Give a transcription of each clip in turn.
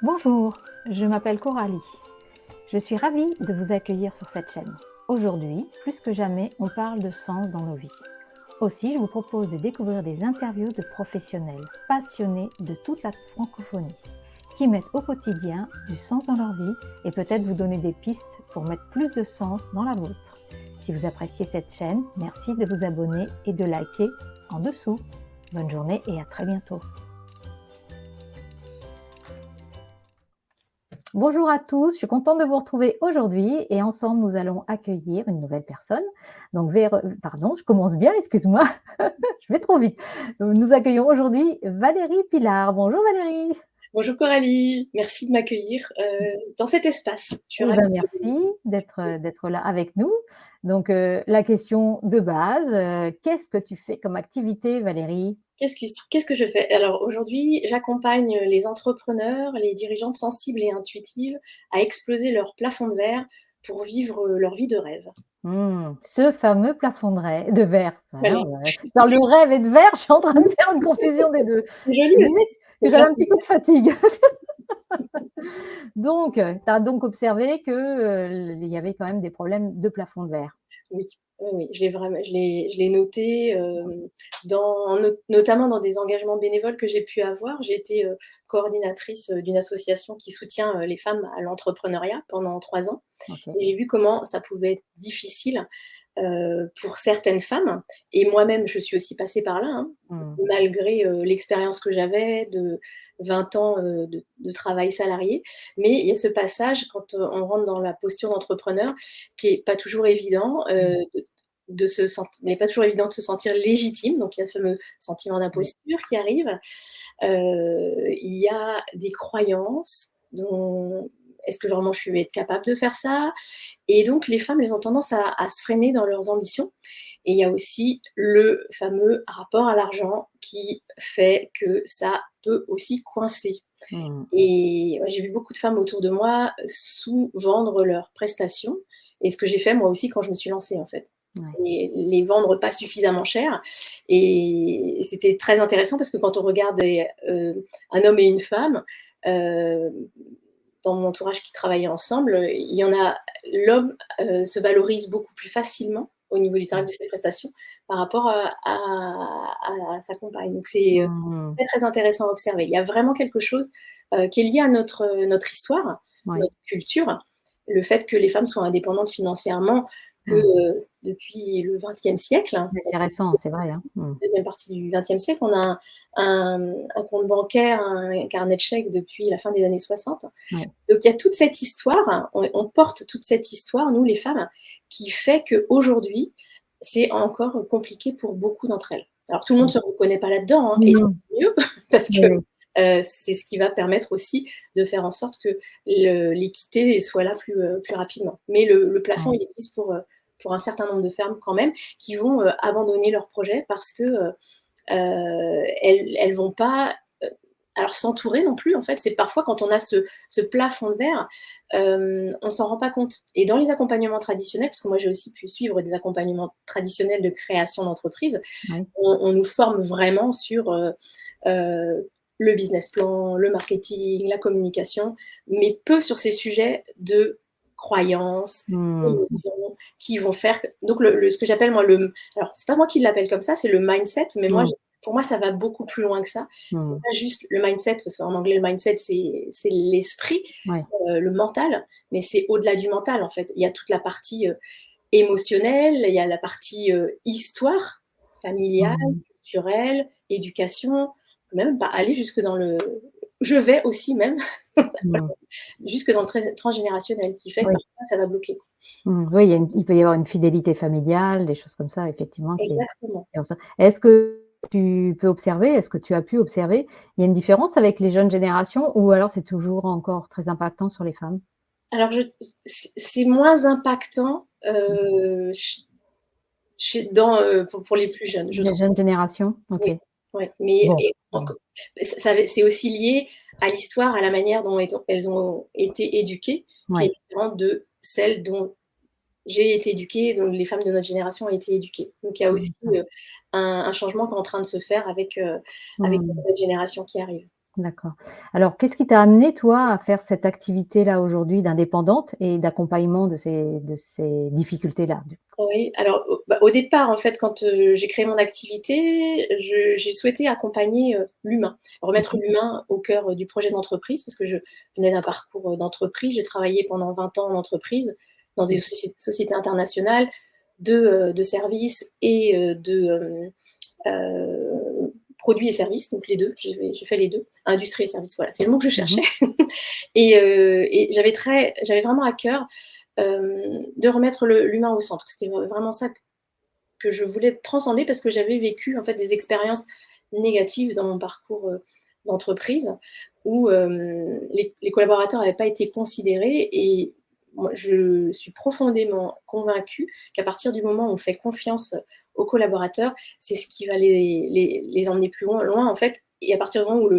Bonjour, je m'appelle Coralie. Je suis ravie de vous accueillir sur cette chaîne. Aujourd'hui, plus que jamais, on parle de sens dans nos vies. Aussi, je vous propose de découvrir des interviews de professionnels passionnés de toute la francophonie qui mettent au quotidien du sens dans leur vie et peut-être vous donner des pistes pour mettre plus de sens dans la vôtre. Si vous appréciez cette chaîne, merci de vous abonner et de liker en dessous. Bonne journée et à très bientôt. Bonjour à tous, je suis contente de vous retrouver aujourd'hui et ensemble nous allons accueillir une nouvelle personne. Donc, pardon, je commence bien, excuse-moi, je vais trop vite. Nous accueillons aujourd'hui Valérie Pilar. Bonjour Valérie. Bonjour Coralie, merci de m'accueillir dans cet espace. Je suis Eh ravie. ben, merci d'être là avec nous. Donc, la question de base, qu'est-ce que tu fais comme activité Valérie? Qu'est-ce que je fais? Alors aujourd'hui, j'accompagne les entrepreneurs, les dirigeantes sensibles et intuitives à exploser leur plafond de verre pour vivre leur vie de rêve. Ce fameux plafond de verre. Voilà, Voilà, dans le rêve et de verre, je suis en train de faire une confusion des deux. c'est Je te joli disais aussi. que C'est j'avais bien. un petit coup de fatigue. Donc, tu as donc observé que, il y avait quand même des problèmes de plafond de verre. Oui, oui, oui, je l'ai vraiment, je l'ai noté notamment dans des engagements bénévoles que j'ai pu avoir. J'ai été coordinatrice d'une association qui soutient les femmes à l'entrepreneuriat pendant 3 ans. OK. Et j'ai vu comment ça pouvait être difficile pour certaines femmes. Et moi-même, je suis aussi passée par là, hein, Mmh. malgré l'expérience que j'avais de 20 ans de travail salarié. Mais il y a ce passage quand on rentre dans la posture d'entrepreneur qui est pas toujours évident. Mmh. Il n'est pas toujours évident de se sentir légitime, donc il y a ce fameux sentiment Oui. d'imposture qui arrive. Il y a des croyances dont est-ce que vraiment je vais être capable de faire ça? Et donc les femmes, elles ont tendance à se freiner dans leurs ambitions. Et il y a aussi le fameux rapport à l'argent qui fait que ça peut aussi coincer. Mmh. Et ouais, j'ai vu beaucoup de femmes autour de moi sous-vendre leurs prestations et ce que j'ai fait moi aussi quand je me suis lancée, en fait. Ouais. Et les vendre pas suffisamment cher et c'était très intéressant parce que quand on regarde un homme et une femme, heu, dans mon entourage qui travaillaient ensemble, il y en a l'homme, se valorise beaucoup plus facilement au niveau du tarif Mmh. de ses prestations par rapport à sa compagne. Donc c'est, Mmh. très, très intéressant à observer. Il y a vraiment quelque chose, qui est lié à notre histoire, Oui. notre culture, le fait que les femmes soient indépendantes financièrement que, Mmh. depuis le XXe siècle, hein. Mais c'est récent, c'est vrai, hein. Mmh. Deuxième partie du XXe siècle, on a un compte bancaire, un carnet de chèques depuis la fin des années 60. Ouais. Donc il y a toute cette histoire, on porte toute cette histoire, nous les femmes, qui fait qu'aujourd'hui, c'est encore compliqué pour beaucoup d'entre elles. Alors tout le monde Mmh. ne se reconnaît pas là-dedans, hein, et Mmh. c'est mieux parce Oui, que, oui. c'est ce qui va permettre aussi de faire en sorte que l'équité soit là plus rapidement. Mais le plafond, Ouais. il existe pour un certain nombre de femmes quand même qui vont, abandonner leur projet parce que, elles vont pas, alors s'entourer non plus, en fait, c'est parfois quand on a ce plafond de verre, on s'en rend pas compte. Et dans les accompagnements traditionnels, parce que moi j'ai aussi pu suivre des accompagnements traditionnels de création d'entreprise, Oui. on nous forme vraiment sur le business plan, le marketing, la communication, mais peu sur ces sujets de croyances, Mmh. d'émotions, qui vont faire que donc ce que j'appelle moi alors c'est pas moi qui l'appelle comme ça, c'est le mindset, mais moi Mmh. pour moi ça va beaucoup plus loin que ça. C'est Mmh. pas juste le mindset, parce qu'en anglais le mindset c'est l'esprit, Ouais. le mental, mais c'est au-delà du mental en fait. Il y a toute la partie, émotionnelle, il y a la partie, histoire, familiale, Mmh. culturelle, éducation, même pas aller jusque dans le je vais aussi même Mmh. jusque dans le transgénérationnel qui fait que Oui. parfois ça va bloquer. Oui, il peut y avoir une fidélité familiale, des choses comme ça effectivement Exactement. qui en ça. Est-ce que tu peux observer, est-ce que tu as pu observer, il y a une différence avec les jeunes générations ou alors c'est toujours encore très impactant sur les femmes? Alors c'est moins impactant, Mmh. pour les plus jeunes, je Les trouve. jeunes générations? OK. Oui, ouais, mais Bon. et Mmh. enco c'est aussi lié à l'histoire, à la manière dont elles ont été éduquées, qui est Ouais. différente de celle dont j'ai été éduquée, dont les femmes de notre génération ont été éduquées. Donc il y a aussi, D'accord. un changement qui est en train de se faire avec, avec la Mmh. nouvelle génération qui arrive. D'accord. Alors, qu'est-ce qui t'a amené, toi, à faire cette activité-là aujourd'hui d'indépendante et d'accompagnement de ces difficultés-là? Oui, alors au départ, en fait, quand, j'ai créé mon activité, j'ai souhaité accompagner, l'humain, remettre Mmh. l'humain au cœur, du projet d'entreprise parce que je venais d'un parcours, d'entreprise. J'ai travaillé pendant 20 ans en entreprise, dans des sociétés internationales de services et produits et services, donc les 2. J'ai fait les 2. Industrie et services, voilà, c'est le mot que je Mmh cherchais. mh. Et j'avais vraiment à cœur, de remettre l'humain au centre. C'était vraiment ça que je voulais transcender parce que j'avais vécu en fait des expériences négatives dans mon parcours, d'entreprise où, les collaborateurs n'avaient pas été considérés et moi je suis profondément convaincue qu'à partir du moment où on fait confiance aux collaborateurs, c'est ce qui va les emmener plus loin en fait et à partir du moment où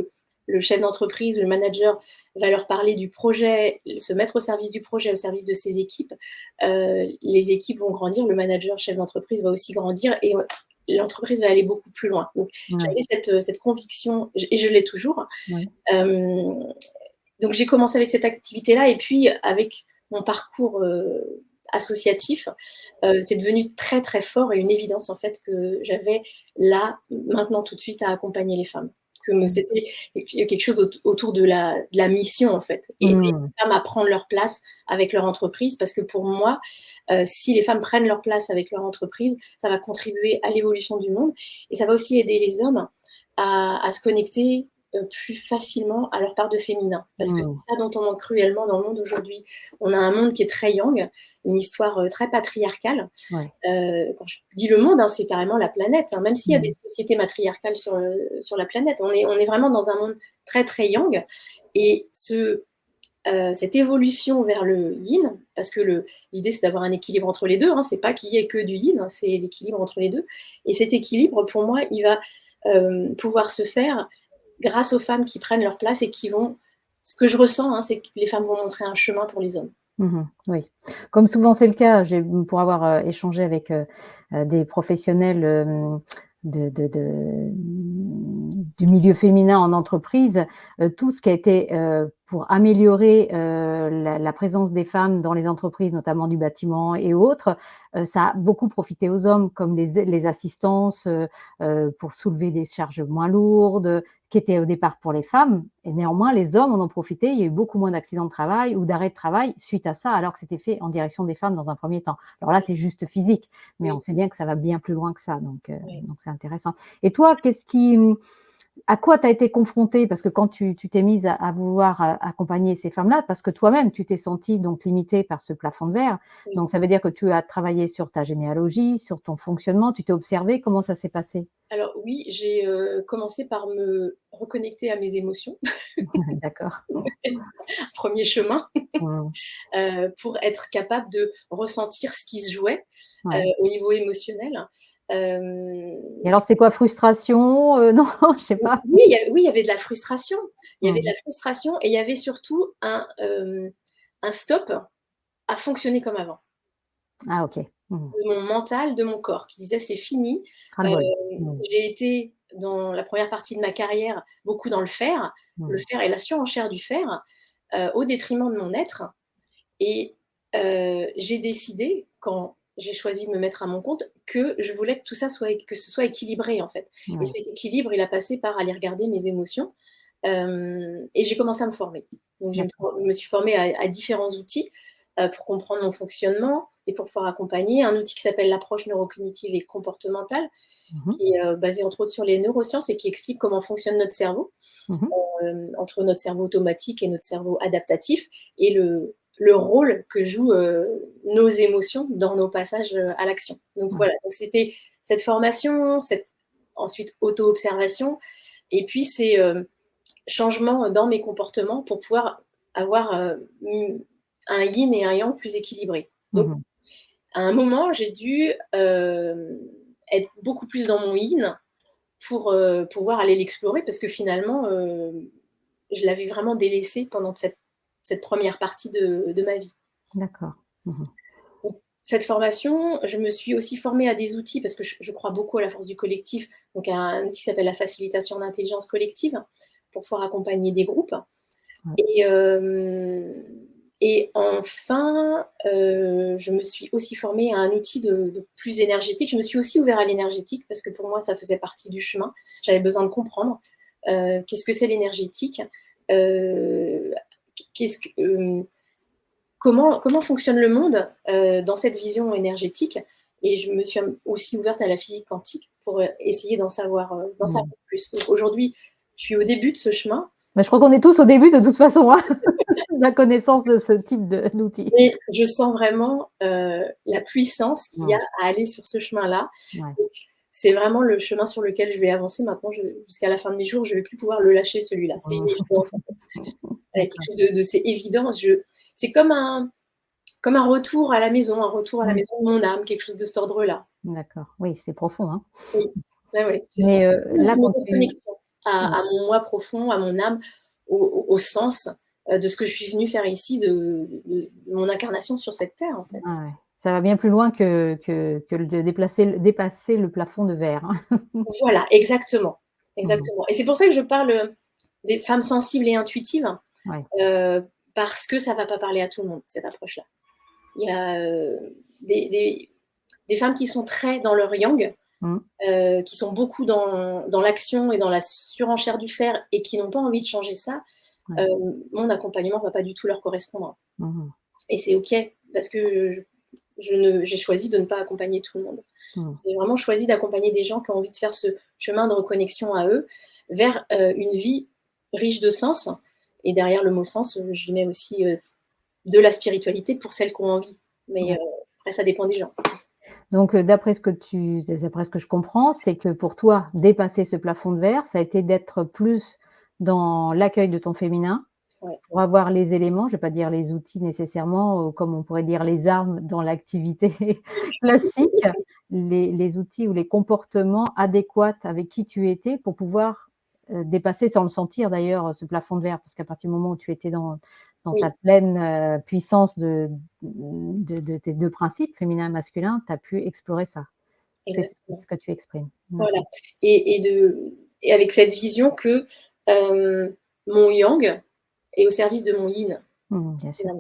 le chef d'entreprise, le manager va leur parler du projet, se mettre au service du projet, au service de ses équipes, les équipes vont grandir, le manager, chef d'entreprise va aussi grandir et l'entreprise va aller beaucoup plus loin. Donc Ouais, j'avais cette conviction et je l'ai toujours. ouais. Euh, donc j'ai commencé avec cette activité-là et puis avec mon parcours associatif, c'est devenu très très fort et une évidence en fait que j'avais là, maintenant tout de suite à accompagner les femmes. Mmh. C'était quelque chose autour de la mission en fait, aider Mmh. les femmes à prendre leur place avec leur entreprise parce que pour moi, si les femmes prennent leur place avec leur entreprise, ça va contribuer à l'évolution du monde et ça va aussi aider les hommes à se connecter plus facilement à leur part de féminin. Parce que Mmh. c'est ça dont on manque cruellement dans le monde aujourd'hui. On a un monde qui est très yang, une histoire très patriarcale. Ouais. Quand je dis le monde, hein, c'est carrément la planète. Hein. Même s'il y a des Mmh. sociétés matriarcales sur la planète, on est vraiment dans un monde très très yang. Et cette évolution vers le yin, parce que l'idée c'est d'avoir un équilibre entre les deux, hein, c'est pas qu'il y ait que du yin, hein, c'est l'équilibre entre les deux. Et cet équilibre, pour moi, il va pouvoir se faire grâce aux femmes qui prennent leur place et qui vont. Ce que je ressens, hein, c'est que les femmes vont montrer un chemin pour les hommes. Mmh. Oui. Comme souvent c'est le cas, pour avoir, échangé avec, des professionnels, du milieu féminin en entreprise, tout ce qui a été, pour améliorer, la présence des femmes dans les entreprises, notamment du bâtiment et autres, ça a beaucoup profité aux hommes, comme les assistances, pour soulever des charges moins lourdes, qui étaient au départ pour les femmes et néanmoins les hommes en ont profité. Il y a eu beaucoup moins d'accidents de travail ou d'arrêts de travail suite à ça, alors que c'était fait en direction des femmes dans un premier temps. Alors là, c'est juste physique, mais on Oui, sait bien que ça va bien plus loin que ça, oui. donc c'est intéressant. Et toi, à quoi tu as été confrontée? Parce que quand tu t'es mise à vouloir, accompagner ces femmes-là, parce que toi-même, tu t'es sentie donc limitée par ce plafond de verre, Oui. donc ça veut dire que tu as travaillé sur ta généalogie, sur ton fonctionnement, tu t'es observée, comment ça s'est passé? Alors oui, j'ai commencé par me reconnecter à mes émotions, D'accord. premier chemin. Mmh. Pour être capable de ressentir ce qui se jouait, Ouais. au niveau émotionnel. Hem, Et alors c'était quoi? Frustration, non, je sais pas. oui, il y avait de la frustration. Il y avait de Mmh. la frustration et il y avait surtout un stop à fonctionner comme avant. Ah OK. Mmh. De mon mental, de mon corps qui disait: «C'est fini». Ras-le-bol. Mmh. J'ai été dans la première partie de ma carrière beaucoup dans le Mmh. faire et la surenchère du faire, au détriment de mon être. Et j'ai décidé, quand j'ai choisi de me mettre à mon compte, que je voulais que tout ça que ce soit équilibré, en fait. Et Ouais. cet équilibre, il a passé par aller regarder mes émotions, et j'ai commencé à me former. Donc D'accord. je me suis formée à différents outils, pour comprendre mon fonctionnement et pour pouvoir accompagner. Un outil qui s'appelle l'approche neurocognitive et comportementale, Mmh mh. qui est, basé entre autres sur les neurosciences et qui explique comment fonctionne notre cerveau, Mmh mh. entre notre cerveau automatique et notre cerveau adaptatif et le rôle que jouent nos émotions dans nos passages à l'action. Donc Ouais. voilà, donc c'était cette formation, cette ensuite auto-observation et puis ces changements dans mes comportements pour pouvoir avoir un yin et un yang plus équilibrés. Mmh Donc mh. à un moment, j'ai dû être beaucoup plus dans mon yin pour pouvoir aller l'explorer parce que finalement, je l'avais vraiment délaissé pendant cette première partie de ma vie. D'accord. Mmh mh. Donc cette formation, je me suis aussi formée à des outils parce que je crois beaucoup à la force du collectif, donc à un outil qui s'appelle la facilitation d'intelligence collective, pour pouvoir accompagner des groupes. Ouais. Et enfin, je me suis aussi formée à un outil de plus énergétique. Je me suis aussi ouverte à l'énergétique parce que pour moi, ça faisait partie du chemin. J'avais besoin de comprendre qu'est-ce que c'est l'énergétique, qu'est-ce que, comment fonctionne le monde dans cette vision énergétique. Et je me suis aussi ouverte à la physique quantique pour essayer d'en savoir plus. Donc aujourd'hui, je suis au début de ce chemin. Mais je crois qu'on est tous au début de toute façon, hein, la connaissance de ce type d'outils. Et je sens vraiment la puissance qu'il y a à aller sur ce chemin-là. Ouais. Donc, c'est vraiment le chemin sur lequel je vais avancer maintenant. Jusqu'à la fin de mes jours, je ne vais plus pouvoir le lâcher, celui-là. C'est une évidence. Quelque chose c'est évident. C'est comme un retour à la maison, un retour à la maison de mon âme, quelque chose de cet ordre-là. D'accord. Oui, c'est profond. Hein. Oui, ouais, c'est ça. Mais là, Une quand tu... connexion à mon moi profond, à mon âme, au sens de ce que je suis venue faire ici, de mon incarnation sur cette terre, en fait. Ah ouais. Ça va bien plus loin que de dépasser le plafond de verre. Hein. Voilà, exactement. Exactement. Et c'est pour ça que je parle des femmes sensibles et intuitives, Ouais. parce que ça ne va pas parler à tout le monde, cette approche-là. Il y a des femmes qui sont très dans leur yang, qui sont beaucoup dans l'action et dans la surenchère du faire et qui n'ont pas envie de changer ça. Ouais. Mon accompagnement ne va pas du tout leur correspondre. Mmh. Et c'est OK, parce que j'ai choisi de ne pas accompagner tout le monde. J'ai vraiment choisi d'accompagner des gens qui ont envie de faire ce chemin de reconnexion à eux vers une vie riche de sens. Et derrière le mot sens, je mets aussi de la spiritualité pour celles qui ont envie. Mais après, ça dépend des gens. Donc, d'après ce que je comprends, c'est que pour toi, dépasser ce plafond de verre, ça a été d'être plus dans l'accueil de ton féminin, pour avoir les éléments, je ne vais pas dire les outils nécessairement, comme on pourrait dire les armes dans l'activité classique, les outils ou les comportements adéquats avec qui tu étais pour pouvoir dépasser, sans le sentir d'ailleurs, ce plafond de verre, parce qu'à partir du moment où tu étais dans ta pleine puissance de tes deux principes, féminin et masculin, tu as pu explorer ça. Exactement. C'est ce que tu exprimes. Voilà. Et avec cette vision que mon yang est au service de mon yin. Bien sûr.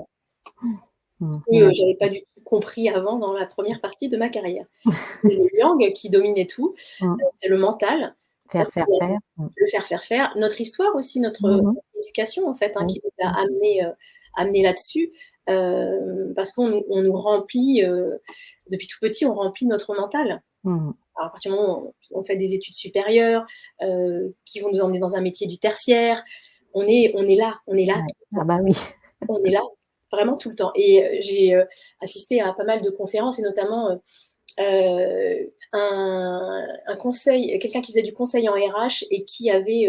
Ce que je n'avais pas du tout compris avant dans la première partie de ma carrière. Le yang qui dominait tout, c'est le mental. Faire. Le faire. Notre histoire aussi, notre éducation en fait, qui nous a amené là-dessus. Parce qu'on nous remplit, depuis tout petit, on remplit notre mental. Alors, à partir du moment où on fait des études supérieures, qui vont nous emmener dans un métier du tertiaire, on est là. Ah bah oui. On est là vraiment tout le temps. Et j'ai assisté à pas mal de conférences, et notamment un conseil, quelqu'un qui faisait du conseil en RH et qui avait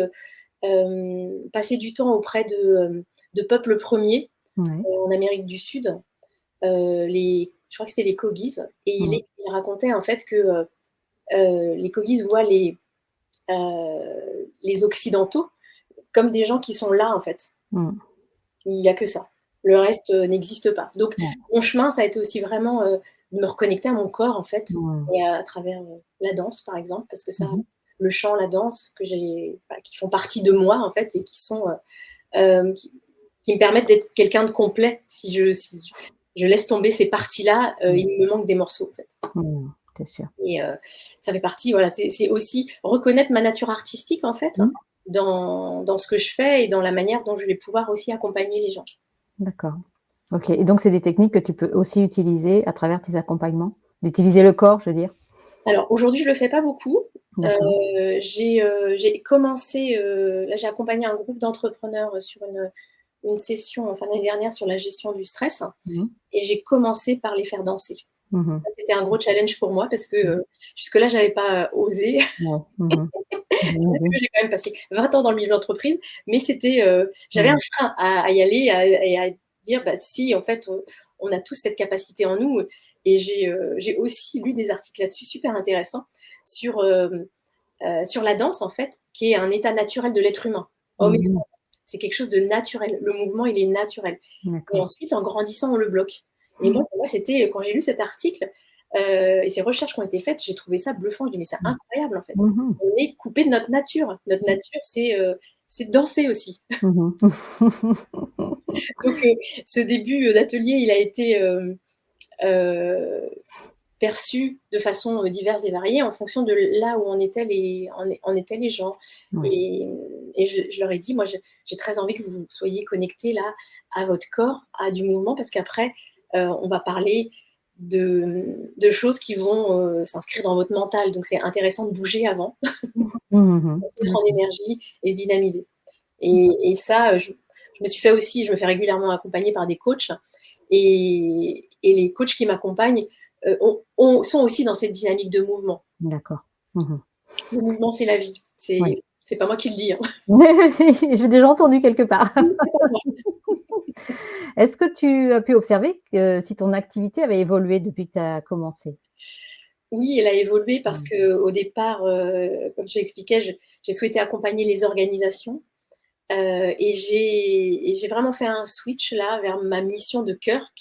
passé du temps auprès de peuples premiers en Amérique du Sud. Je crois que c'était les Kogis. Et il racontait en fait que les Kogis voient les Occidentaux comme des gens qui sont là en fait. Il n'y a que ça. Le reste n'existe pas. Donc, mon chemin, ça a été aussi vraiment de me reconnecter à mon corps, en fait, et à travers la danse, par exemple, parce que ça, le chant, la danse, qui font partie de moi, en fait, et qui me permettent d'être quelqu'un de complet. Si je laisse tomber ces parties-là, il me manque des morceaux, en fait. C'est sûr. Et ça fait partie, voilà, c'est aussi reconnaître ma nature artistique, en fait, dans ce que je fais et dans la manière dont je vais pouvoir aussi accompagner les gens. D'accord. Ok. Et donc, c'est des techniques que tu peux aussi utiliser à travers tes accompagnements, d'utiliser le corps, je veux dire. Alors, aujourd'hui, je le fais pas beaucoup. J'ai commencé, là, j'ai accompagné un groupe d'entrepreneurs sur une session en fin d'année dernière sur la gestion du stress, et j'ai commencé par les faire danser. C'était un gros challenge pour moi parce que jusque-là, j'avais pas osé. J'ai quand même passé 20 ans dans le milieu de l'entreprise, mais j'avais un frein à y aller et à dire, si, en fait, on a tous cette capacité en nous. Et j'ai aussi lu des articles là-dessus super intéressants sur la danse, en fait, qui est un état naturel de l'être humain. C'est quelque chose de naturel. Le mouvement, il est naturel. Et ensuite, en grandissant, on le bloque. Et moi, pour moi, c'était, quand j'ai lu cet article et ces recherches qui ont été faites, j'ai trouvé ça bluffant. Je dis, mais c'est incroyable, en fait. On est coupé de notre nature. Notre nature, c'est c'est de danser aussi. Mmh. Donc ce début d'atelier, il a été, heu, perçu de façon, diverse et variée en fonction de là où en étaient les gens Oui. et je leur ai dit: «Moi, j'ai très envie que vous soyez connectés là, à votre corps, à du mouvement parce qu'après, on va parler de choses qui vont, s'inscrire dans votre mental, donc c'est intéressant de bouger avant, Mmh mh. pour se mettre en D'accord. énergie et se dynamiser». Et ça, je me fais régulièrement accompagner par des coachs et les coachs qui m'accompagnent, sont aussi dans cette dynamique de mouvement. D'accord. Mmh. Le mouvement, c'est la vie. Ouais. C'est pas moi qui le dis, hein. J'ai déjà entendu quelque part. C'est pas moi. Est-ce que tu as pu observer que si ton activité avait évolué depuis que tu as commencé? Oui, elle a évolué parce Mmh. qu'au départ, comme je l'expliquais, j'ai souhaité accompagner les organisations, et j'ai vraiment fait un switch là vers ma mission de cœur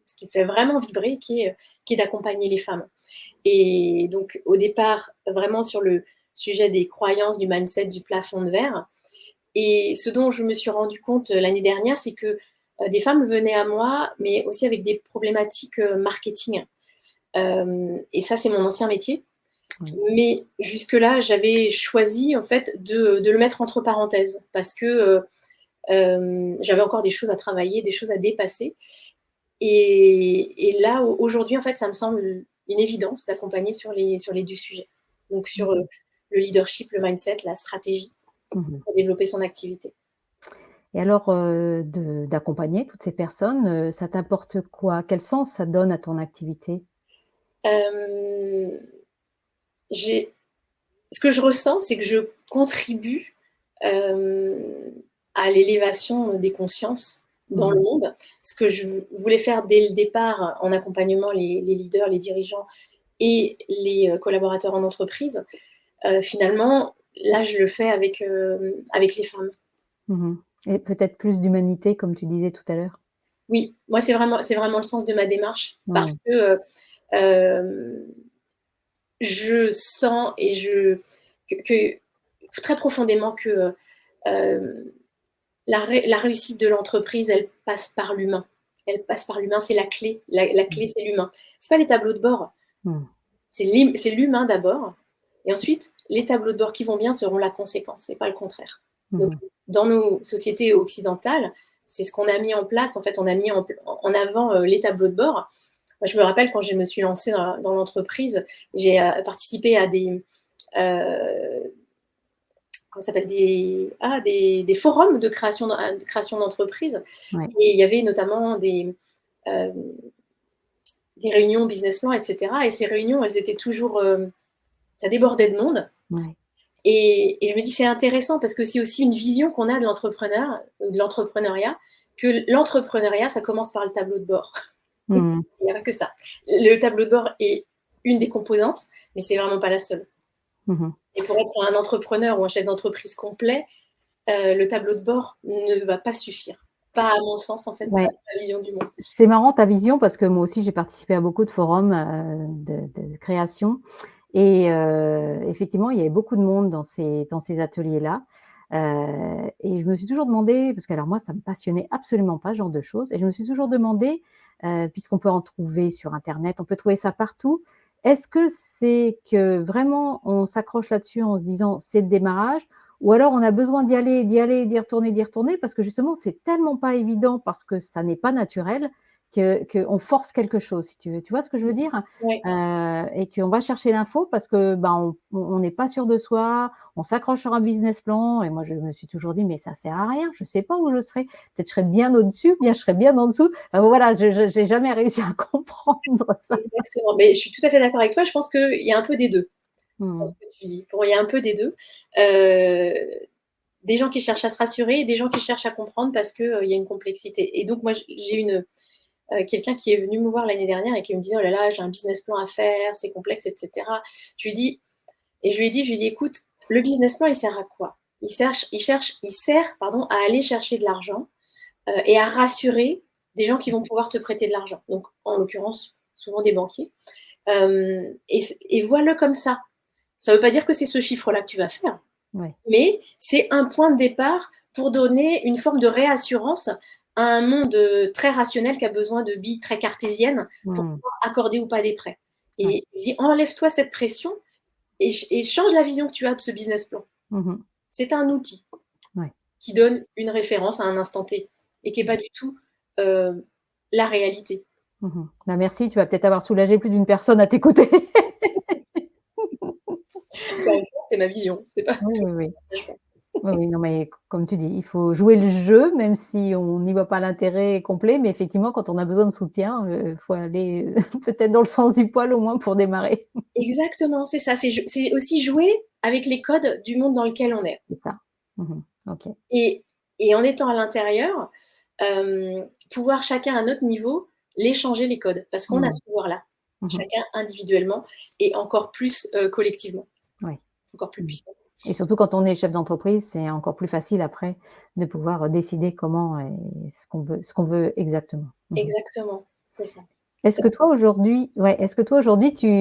ce qui me fait vraiment vibrer, qui est d'accompagner les femmes. Et donc au départ, vraiment sur le sujet des croyances, du mindset, du plafond de verre. Et ce dont je me suis rendu compte, l'année dernière, c'est que, des femmes venaient à moi, mais aussi avec des problématiques, marketing. Et ça, c'est mon ancien métier. Oui. Mais jusque-là, j'avais choisi en fait de le mettre entre parenthèses parce que, j'avais encore des choses à travailler, des choses à dépasser. Et là, aujourd'hui, en fait, ça me semble une évidence d'accompagner sur les 2 sujets. Donc sur, Mmh. le leadership, le mindset, la stratégie Mmh. pour développer son activité. Et alors, d'accompagner toutes ces personnes, ça t'apporte quoi? Quel sens ça donne à ton activité? Hem, j'ai Ce que je ressens, c'est que je contribue, hem, à l'élévation des consciences dans le Mmh. monde. Ce que je voulais faire dès le départ en accompagnement les leaders, les dirigeants et les, collaborateurs en entreprise, finalement, là, je le fais avec les femmes. Mmh. Et peut-être plus d'humanité comme tu disais tout à l'heure? Oui, moi, c'est vraiment le sens de ma démarche parce Ouais. que, hem, je sens et que très profondément que, heu, la réussite de l'entreprise, elle passe par l'humain. Elle passe par l'humain, c'est la clé. La Mmh. clé, c'est l'humain. C'est pas les tableaux de bord, Mmh. c'est l'humain d'abord et ensuite les tableaux de bord qui vont bien seront la conséquence et pas le contraire. Donc Mmh. dans nos sociétés occidentales, c'est ce qu'on a mis en place. En fait, on a mis en avant, les tableaux de bord. Moi, je me rappelle quand je me suis lancée dans l'entreprise, j'ai, participé à des, heu, comment ça s'appelle? Des forums de création d'entreprise Ouais. et il y avait notamment hem, des réunions business plan et cetera et ces réunions, elles étaient toujours, ça débordait de monde Ouais. et je me dis: «C'est intéressant» parce que c'est aussi une vision qu'on a de l'entrepreneur, de l'entrepreneuriat, que l'entrepreneuriat, ça commence par le tableau de bord. Mmh. Il y a pas que ça. Le tableau de bord est une des composantes, mais c'est vraiment pas la seule. Mmh. Et pour être un entrepreneur ou un chef d'entreprise complet, le tableau de bord ne va pas suffire. Pas à mon sens, en fait, Ouais. ma vision du monde. C'est marrant ta vision parce que moi aussi j'ai participé à beaucoup de forums, de création et effectivement il y avait beaucoup de monde dans ces ateliers-là, et je me suis toujours demandé parce que alors moi ça me passionnait absolument pas ce genre de choses et je me suis toujours demandé, puisqu'on peut en trouver sur internet, on peut trouver ça partout. Est-ce que c'est que vraiment on s'accroche là-dessus en se disant: «C'est le démarrage» ou alors on a besoin d'y aller, d'y retourner parce que justement c'est tellement pas évident parce que ça n'est pas naturel que qu'on force quelque chose si tu veux. Tu vois ce que je veux dire? Ouais, Et qu'on va chercher l'info parce que, ben, on n'est pas sûr de soi, on s'accroche sur un business plan et moi je me suis toujours dit: «Mais ça sert à rien, je sais pas où je serai. Peut-être je serai bien au-dessus, bien je serai bien en dessous». Enfin bon voilà, je j'ai jamais réussi à comprendre ça. exactement. Mais je suis tout à fait d'accord avec toi. Je pense qu'il y a un peu des 2 dans Mmh. ce que tu dis. Pour moi, il y a un peu des 2. Des gens qui cherchent à se rassurer et des gens qui cherchent à comprendre parce que, il y a une complexité et donc moi, j'ai quelqu'un qui est venu me voir l'année dernière et qui me disait: «Oh là là, j'ai un business plan à faire, c'est complexe et cetera». Je lui dis je lui ai dit: «Écoute, le business plan, il sert à quoi? Il sert, pardon, à aller chercher de l'argent, et à rassurer des gens qui vont pouvoir te prêter de l'argent». Donc en l'occurrence, souvent des banquiers. Et vois-le comme ça. Ça veut pas dire que c'est ce chiffre-là que tu vas faire. Ouais. Mais c'est un point de départ pour donner une forme de réassurance à un monde très rationnel qui a besoin de billes très cartésiennes pour Mmh. pouvoir accorder ou pas des prêts. Ouais. Et je dis, enlève-toi cette pression et change la vision que tu as de ce business plan. Mmh mh. C'est un outil Ouais. qui donne une référence à un instant T et qui n'est pas du tout la réalité. Mmh. Bah, merci, tu vas peut-être avoir soulagé plus d'une personne à tes côtés. Encore une fois, c'est ma vision, c'est pas Oui, tout oui, oui. le jugement. Oui, oui, non, mais comme tu dis, il faut jouer le jeu, même si on n'y voit pas l'intérêt complet, mais effectivement, quand on a besoin de soutien, faut aller, peut-être dans le sens du poil, au moins pour démarrer. Exactement, c'est ça. C'est aussi jouer avec les codes du monde dans lequel on est. C'est ça. Mmh mh. OK. Et, et en étant à l'intérieur, pouvoir chacun à notre niveau, les changer les codes, parce qu'on a Mmh. ce pouvoir-là, Mmh mh. chacun individuellement et encore plus collectivement, Oui. encore plus Mmh. puissant. Et surtout quand on est chef d'entreprise, c'est encore plus facile après de pouvoir, décider comment et ce qu'on veut exactement. Mmh mh. Exactement, c'est ça. Est-ce Ça que toi aujourd'hui ouais, est-ce que toi aujourd'hui tu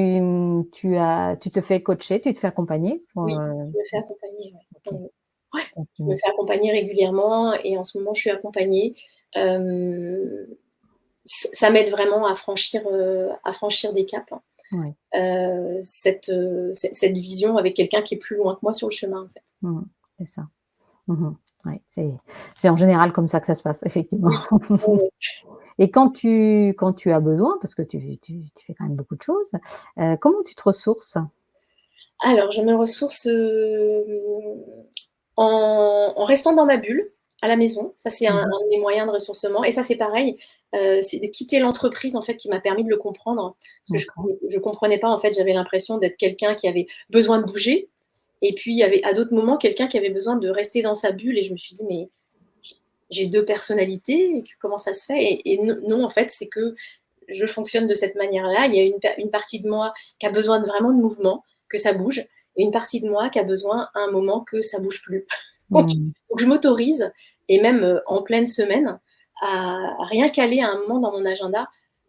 te fais coacher, tu te fais accompagner pour, oui, je me fais accompagner, ouais. OK, Ouais, je me continuer? fais accompagner régulièrement et en ce moment, je suis accompagnée. Hem, ça m'aide vraiment à franchir des caps, Ouais. cette vision avec quelqu'un qui est plus loin que moi sur le chemin, en fait. Mmh mh. C'est ça. Mmh mh. Ouais, c'est en général comme ça que ça se passe, effectivement. Oui, ouais, ouais. Et quand tu as besoin, parce que tu fais quand même beaucoup de choses, comment tu te ressources? Alors je me ressource, en restant dans ma bulle, à la maison. Ça, c'est Mmh un mh. de mes moyens de ressourcement et ça, c'est pareil, c'est de quitter l'entreprise, en fait, qui m'a permis de le comprendre. Parce que D'accord. je comprenais pas, en fait, j'avais l'impression d'être quelqu'un qui avait besoin de bouger et puis il y avait à d'autres moments quelqu'un qui avait besoin de rester dans sa bulle et je me suis dit: «Mais j'ai 2 personnalités, et comment ça se fait?» Et non, en fait, c'est que je fonctionne de cette manière-là. Il y a une partie de moi qui a besoin de vraiment de mouvement, que ça bouge, et une partie de moi qui a besoin à un moment que ça bouge plus. Donc, Mmh. je m'autorise, et même en pleine semaine, à rien caler à un moment dans mon agenda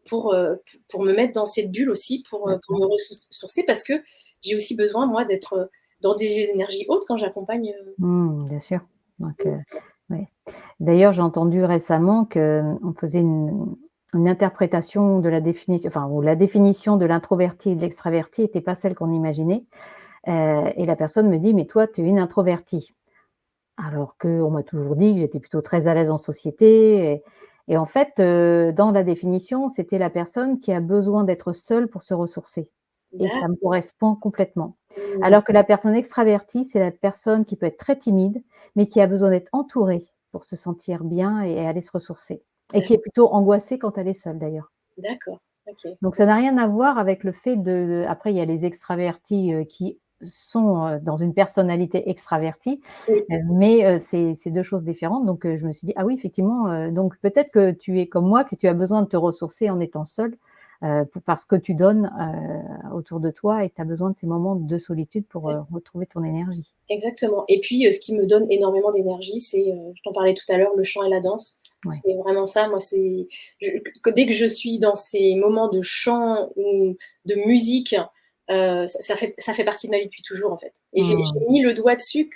pour me mettre dans cette bulle aussi, pour D'accord. me ressourcer, parce que j'ai aussi besoin, moi, d'être dans des énergies hautes quand j'accompagne. Mmh, bien sûr. Donc, ouais. D'ailleurs, j'ai entendu récemment qu'on faisait une interprétation de la définition enfin, où la définition de l'introverti et de l'extraverti était pas celle qu'on imaginait, et la personne me dit: «Mais toi, tu es une introvertie». Alors qu'on m'a toujours dit que j'étais plutôt très à l'aise en société et en fait, dans la définition, c'était la personne qui a besoin d'être seule pour se ressourcer et ça me D'accord. correspond complètement. Mmh. Alors que la personne extravertie, c'est la personne qui peut être très timide, mais qui a besoin d'être entourée pour se sentir bien et aller se ressourcer et qui est plutôt angoissée quand elle est seule d'ailleurs. D'accord, OK. Donc ça n'a rien à voir avec le fait après il y a les extravertis, qui sont, dans une personnalité extravertie, Oui, mais c'est 2 choses différentes donc je me suis dit: «Ah oui effectivement, donc peut-être que tu es comme moi, que tu as besoin de te ressourcer en étant seule, parce que tu donnes, autour de toi et tu as besoin de ces moments de solitude pour, c'est ça, retrouver ton énergie». exactement. Et puis, ce qui me donne énormément d'énergie, c'est, je t'en parlais tout à l'heure, le chant et la danse. Ouais. C'est vraiment ça, moi, c'est je que dès que je suis dans ces moments de chant ou de musique, ça fait partie de ma vie depuis toujours, en fait. Et j'ai Mmh. mis le doigt dessus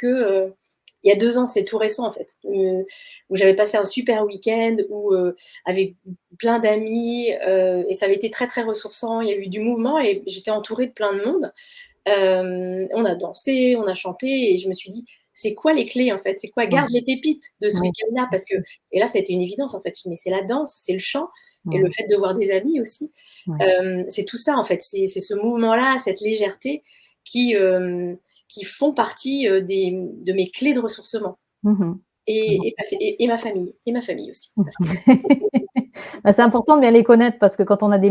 il y a 2 ans, c'est tout récent, en fait, où j'avais passé un super week-end avec plein d'amis, et ça avait été très, très ressourçant. Il y a eu du mouvement et j'étais entourée de plein de monde. On a dansé, on a chanté et je me suis dit: «C'est quoi les clés, en fait? C'est quoi? Ouais. Garde les pépites de ce Oui, week-end-là», bien parce que sûr. et là, ça a été une évidence, en fait. Mais c'est la danse, c'est le chant et le Mmh. fait de voir des amis aussi. Ouais. C'est tout ça, en fait. C'est ce mouvement-là, cette légèreté qui, qui font partie, de mes clés de ressourcement, Mmh mh. et ma famille aussi. Bah, c'est important de bien les connaître parce que quand on a des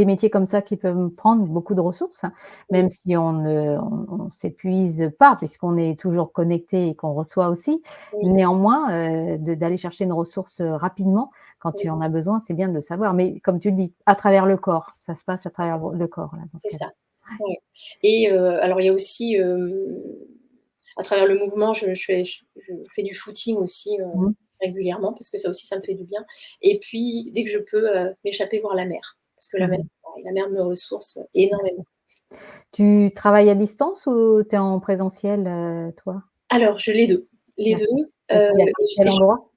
métiers comme ça qui peuvent prendre beaucoup de ressources, Oui, même si on s'épuise pas puisqu'on est toujours connecté et qu'on reçoit aussi. oui, Néanmoins, d'aller chercher une ressource, rapidement quand tu oui, en as besoin, c'est bien de le savoir. Mais comme tu le dis, à travers le corps, ça se passe à travers le corps là, dans ce c'est cas-là. ça. Ouais. Et alors il y a aussi, à travers le mouvement, je fais du footing aussi, Mmh. régulièrement, parce que ça aussi, ça me fait du bien. Et puis dès que je peux, m'échapper voir la mer, parce que Mmh. la mer me ressource énormément. Tu travailles à distance ou tu es en présentiel, toi? Alors, je les 2. D'accord. Et tu es à quel Et endroit?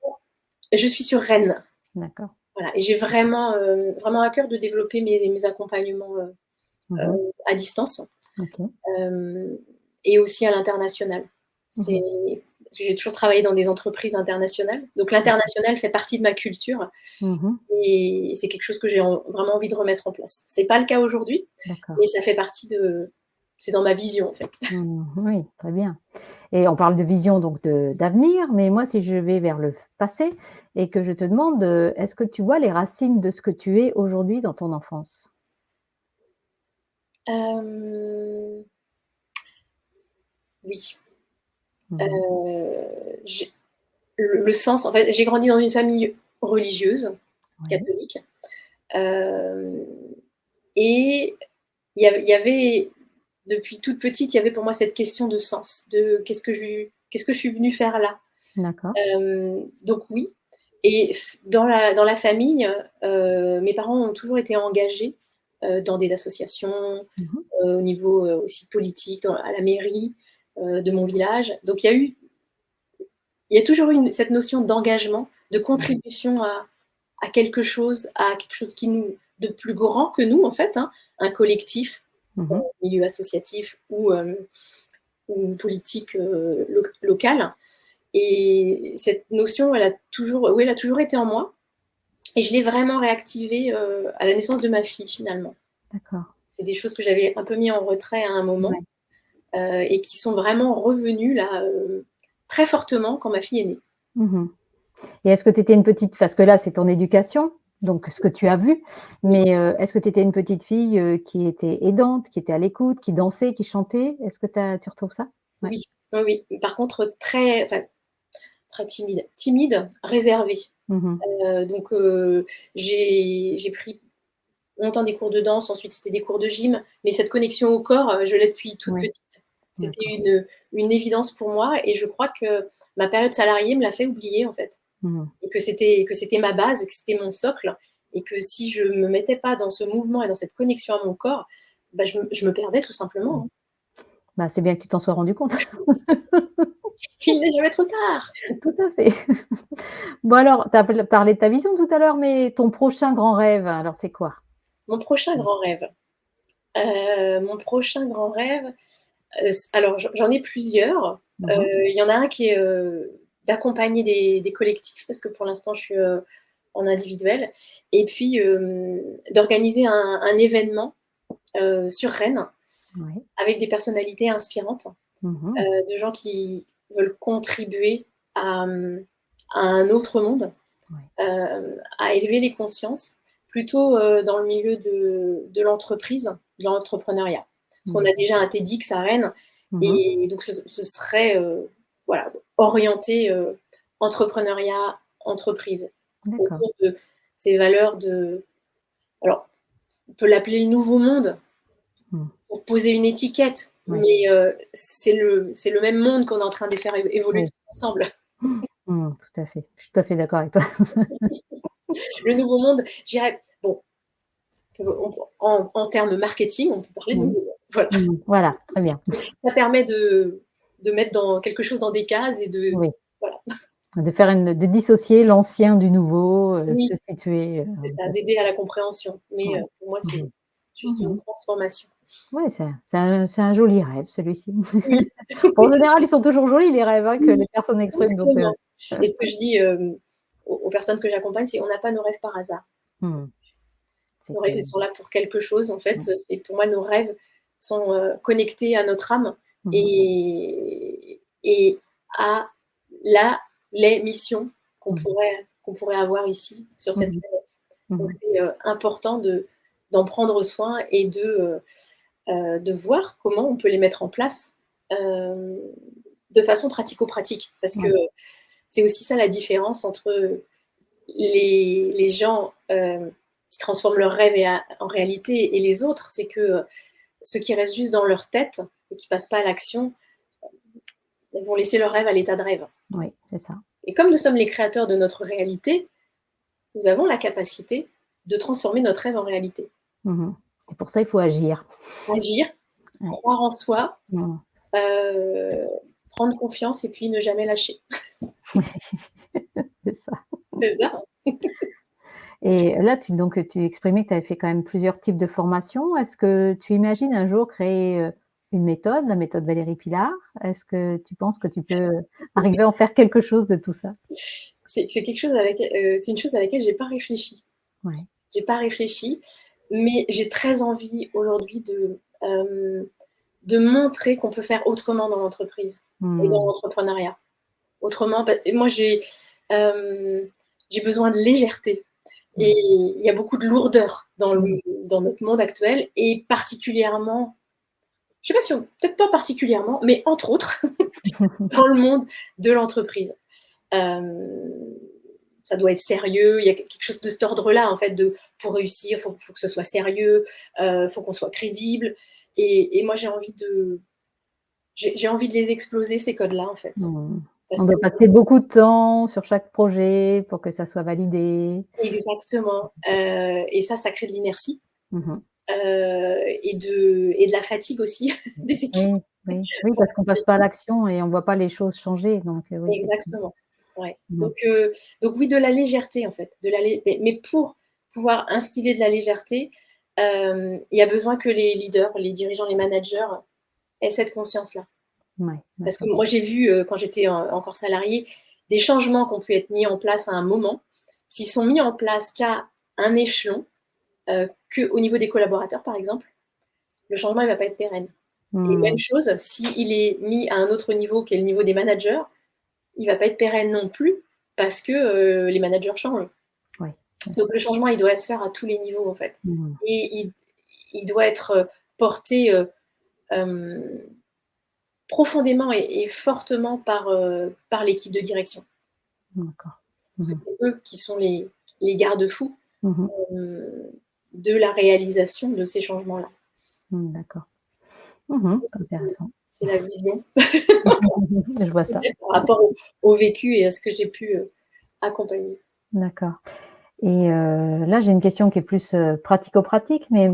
je suis sur Rennes, D'accord. voilà, et j'ai vraiment à cœur de développer mes accompagnements, Mmh. à distance, OK. hem et aussi à l'international. Mmh. Parce que j'ai toujours travaillé dans des entreprises internationales, donc l'international fait partie de ma culture Mmh. et c'est quelque chose que j'ai vraiment envie de remettre en place. C'est pas le cas aujourd'hui, D'accord. mais ça fait partie de c'est dans ma vision, en fait. Oui, très bien. Et on parle de vision donc d'avenir, mais moi si je vais vers le passé et que je te demande, est-ce que tu vois les racines de ce que tu es aujourd'hui dans ton enfance? Hem, oui, Mmh. j'ai le sens en fait, j'ai grandi dans une famille religieuse, Oui, catholique, hem et il y avait depuis toute petite, il y avait pour moi cette question de sens, de qu'est-ce que je suis venue faire là? d'accord. Donc oui, et dans la famille, mes parents ont toujours été engagés, dans des associations, Mmh. au niveau, aussi politique, à la mairie, de mon village. Donc il y a toujours eu cette notion d'engagement, de Ouais. contribution à quelque chose qui nous de plus grand que nous en fait, hein, un collectif dans Mmh. le milieu associatif ou politique, locale, et cette notion elle a toujours été en moi, et je l'ai vraiment réactivée, à la naissance de ma fille finalement. D'accord. C'est des choses que j'avais un peu mis en retrait à un moment, Ouais. et qui sont vraiment revenues là, très fortement quand ma fille est née. Mmh. Et est-ce que tu étais une petite parce que là, c'est ton éducation, donc ce que tu as vu, Oui, mais est-ce que tu étais une petite fille, qui était aidante, qui était à l'écoute, qui dansait, qui chantait? Est-ce que tu retrouves ça? Ouais. oui, oui, oui. Par contre très timide. Timide, réservée. Mmh. Donc j'ai pris longtemps des cours de danse, ensuite c'était des cours de gym, mais cette connexion au corps, je l'ai depuis toute Ouais, petite. C'était d'accord. une évidence pour moi, et je crois que ma période salariée me l'a fait oublier, en fait, Mmh. et que c'était ma base et que c'était mon socle, et que si je me mettais pas dans ce mouvement et dans cette connexion à mon corps, bah, je me perdais tout simplement, hein. Bah, c'est bien que tu t'en sois rendu compte. Il n'est jamais trop tard! Tout à fait. Bon alors, tu as parlé de ta vision tout à l'heure, mais ton prochain grand rêve, alors c'est quoi? Mon prochain grand rêve, alors j'en ai plusieurs. Mmh mh. Il y en a un qui est, d'accompagner des collectifs, parce que pour l'instant je suis, en individuel, et puis, d'organiser un événement, sur Rennes, Ouais. avec des personnalités inspirantes, Mmh mh. de gens qui veulent contribuer à un autre monde, Ouais. à élever les consciences, plutôt, dans le milieu de l'entreprise, de l'entrepreneuriat. Parce qu'on a D'accord. déjà un TEDx à Rennes, Mmh mh. et donc ce serait, voilà, orienté, entrepreneuriat, entreprise, D'accord. autour de ces valeurs alors on peut l'appeler le nouveau monde Mmh. pour poser une étiquette, Ouais. mais c'est le même monde qu'on est en train de faire évoluer Oui. tous ensemble. Tout à fait. Je suis tout à fait d'accord avec toi. Le nouveau monde, je dirais, bon, en termes marketing, on peut parler de Mmh. nouveau monde. Voilà. Voilà, très bien. Ça permet de mettre quelque chose dans des cases et Oui, voilà. de dissocier l'ancien du nouveau, de Oui, se situer, c'est ça, bien sûr. d'aider à la compréhension. Mais Ouais. pour moi, Mmh c'est mh. juste Mmh une mh. transformation. Ouais, c'est un joli rêve celui-ci. Oui, Bon, en général, ils sont toujours jolis les rêves, hein, que oui, les personnes expriment donc exactement. Et ce que je dis, aux personnes que j'accompagne, c'est: «On n'a pas nos rêves par hasard. mmh, c'est Nos que rêves, ils sont là pour quelque chose, en fait». ouais. C'est pour moi, nos rêves sont, connectés à notre âme, Mmh mh. et à la les missions qu'on Mmh mh. pourrait qu'on pourrait avoir ici, sur Mmh cette mh. planète. Donc Mmh. c'est, important d'en prendre soin et de voir comment on peut les mettre en place, hem, de façon pratico-pratique. Parce que Ouais. c'est aussi ça la différence entre les gens, qui transforment leurs rêves en réalité, et les autres, c'est que, ceux qui restent juste dans leur tête et qui passent pas à l'action, ils vont laisser leurs rêves à l'état de rêve. Oui, c'est ça. Et comme nous sommes les créateurs de notre réalité, nous avons la capacité de transformer notre rêve en réalité. Mmh. Et pour ça, il faut agir. Agir, Ouais. croire en soi, Mmh. heu, prendre confiance et puis ne jamais lâcher. C'est ça. C'est ça. Et là, tu exprimais que tu avais fait quand même plusieurs types de formations. Est-ce que tu imagines un jour créer, une méthode, la méthode Valérie Pilar? Est-ce que tu penses que tu peux arriver à en faire quelque chose de tout ça? C'est quelque chose à laquelle, c'est une chose à laquelle j'ai pas réfléchi. Ouais. J'ai pas réfléchi, mais j'ai très envie aujourd'hui de montrer qu'on peut faire autrement dans l'entreprise et dans Mmh. l'entrepreneuriat. Autrement, moi j'ai besoin de légèreté et Ouais. il y a beaucoup de lourdeur Mmh. dans notre monde actuel et particulièrement, je sais pas si on peut-être pas particulièrement, mais entre autres dans le monde de l'entreprise. Hem, Ça doit être sérieux, il y a quelque chose de cet ordre-là en fait pour réussir, faut que ce soit sérieux, faut qu'on soit crédible et moi j'ai envie de les exploser ces codes-là en fait. Mmh. On Parce que doit passer beaucoup de temps sur chaque projet pour que ça soit validé. exactement, et ça crée de l'inertie, Mmh mh. et de la fatigue aussi des équipes. Oui, oui, oui, parce qu'on passe pas à l'action et on voit pas les choses changer, donc oui, effectivement. Exactement, ouais. Mmh. Donc oui, de la légèreté en fait, de la lé mais pour pouvoir instiller de la légèreté, il y a besoin que les leaders, les dirigeants, les managers aient cette conscience-là. Ouais, Parce que d'accord. moi j'ai vu, quand j'étais encore salariée, des changements qui ont pu être mis en place à un moment, s'ils sont mis en place qu'à un échelon, qu'au niveau des collaborateurs par exemple, le changement il va pas être pérenne. Et même Mmh. chose, s'il est mis à un autre niveau qui est le niveau des managers, il va pas être pérenne non plus parce que, les managers changent. Ouais, bien Donc sûr. le changement, il doit se faire à tous les niveaux, en fait. Mmh. Et il doit être, porté, hem, profondément et fortement par l'équipe de direction. D'accord. Parce Mmh que mh. c'est eux qui sont les garde-fous, Mmh mh. hem, de la réalisation de ces changements-là. Mmh, d'accord. Mmh mh. C'est Intéressant. c'est la vision Je vois ça. par rapport au vécu et à ce que j'ai pu, accompagner. D'accord. Et là, j'ai une question qui est plus, pratico-pratique, mais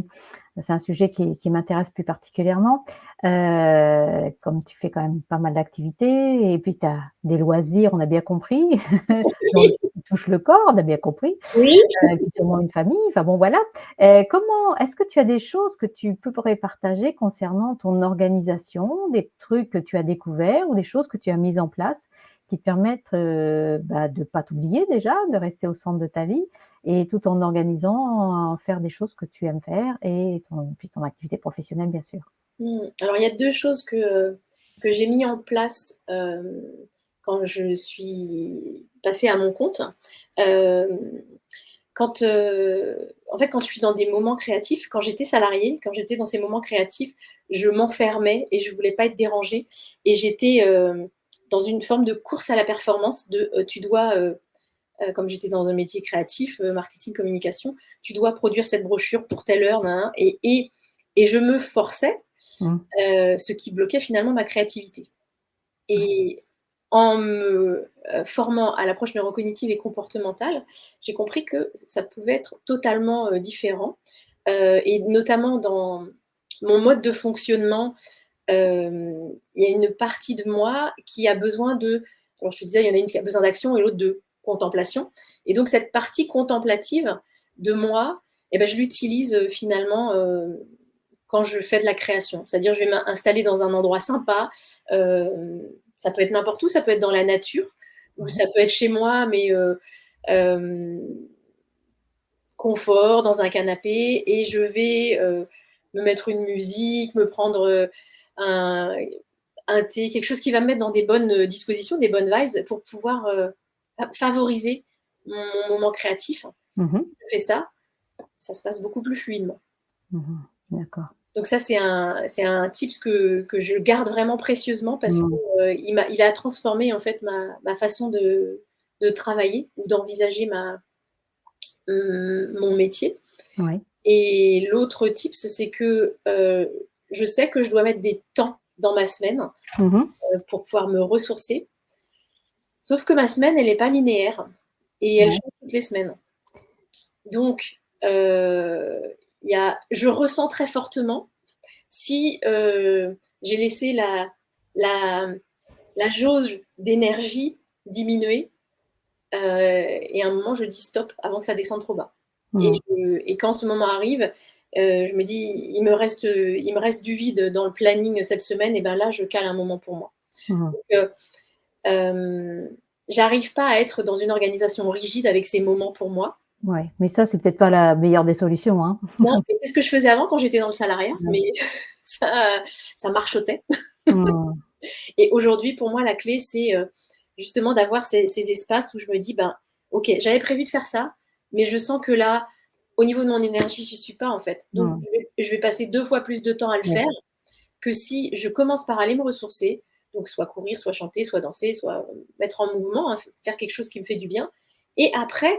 c'est un sujet qui m'intéresse plus particulièrement. Comme tu fais quand même pas mal d'activités et puis tu as des loisirs, on a bien compris, dont qui touchent le corps, on a bien compris, Oui. puis sûrement une famille, enfin bon voilà. Comment est-ce que tu as des choses que tu pourrais partager concernant ton organisation, des trucs que tu as découverts ou des choses que tu as mises en place qui te permettent, de pas t'oublier déjà, de rester au centre de ta vie et tout en organisant, faire des choses que tu aimes faire et puis ton activité professionnelle, bien sûr? Alors il y a 2 choses que j'ai mis en place, quand je suis passée à mon compte. Hem, en fait, quand je suis dans des moments créatifs, quand j'étais salariée, quand j'étais dans ces moments créatifs, je m'enfermais et je voulais pas être dérangée et j'étais, dans une forme de course à la performance tu dois, comme j'étais dans un métier créatif, marketing, communication, tu dois produire cette brochure pour telle heure, nin nin et je me forçais, Mmh. ce qui bloquait finalement ma créativité. Ouais. Et en me, formant à l'approche neurocognitive et comportementale, j'ai compris que ça pouvait être totalement, différent, et notamment dans mon mode de fonctionnement, il y a une partie de moi qui a besoin alors je te disais, il y en a une qui a besoin d'action et l'autre de contemplation et donc cette partie contemplative de moi et ben je l'utilise, finalement, quand je fais de la création. C'est-à-dire, je vais m'installer dans un endroit sympa, ça peut être n'importe où, ça peut être dans la nature ou Ouais. ça peut être chez moi, mais hem, confort, dans un canapé et je vais, me mettre une musique, me prendre, un un thé, quelque chose qui va me mettre dans des bonnes, dispositions, des bonnes vibes pour pouvoir, favoriser mon moment créatif. Mmh mh. Je fais ça, ça se passe beaucoup plus fluidement. Mmh. D'accord. Donc ça, c'est un tips que je garde vraiment précieusement parce que, Mmh. il a transformé en fait ma façon de travailler ou d'envisager mon métier. Ouais. Et l'autre tips, c'est que, je sais que je dois mettre des temps dans ma semaine, Mmh mh. pour pouvoir me ressourcer. Sauf que ma semaine, elle est pas linéaire et elle Ouais. change toutes les semaines. Donc, je ressens très fortement si, j'ai laissé la la jauge d'énergie diminuait. Et à un moment, je dis stop avant que ça descende trop bas. Mmh. Et quand ce moment arrive, je me dis, il me reste du vide dans le planning cette semaine, et ben là, je cale un moment pour moi. Mmh. Donc, j'arrive pas à être dans une organisation rigide avec ces moments pour moi. Ouais, mais ça, c'est peut-être pas la meilleure des solutions, hein? Non, mais c'est ce que je faisais avant quand j'étais dans le salariat, Ouais. mais ça, ça marchotait. Mmh. Et aujourd'hui, pour moi, la clé, c'est justement d'avoir ces espaces où je me dis, ben, ok, j'avais prévu de faire ça, mais je sens que là, au niveau de mon énergie, j'y suis pas en fait. Donc, Mmh. je vais passer 2 fois plus de temps à le Ouais. faire que si je commence par aller me ressourcer, donc soit courir, soit chanter, soit danser, soit mettre en mouvement, hein, faire quelque chose qui me fait du bien. Et après,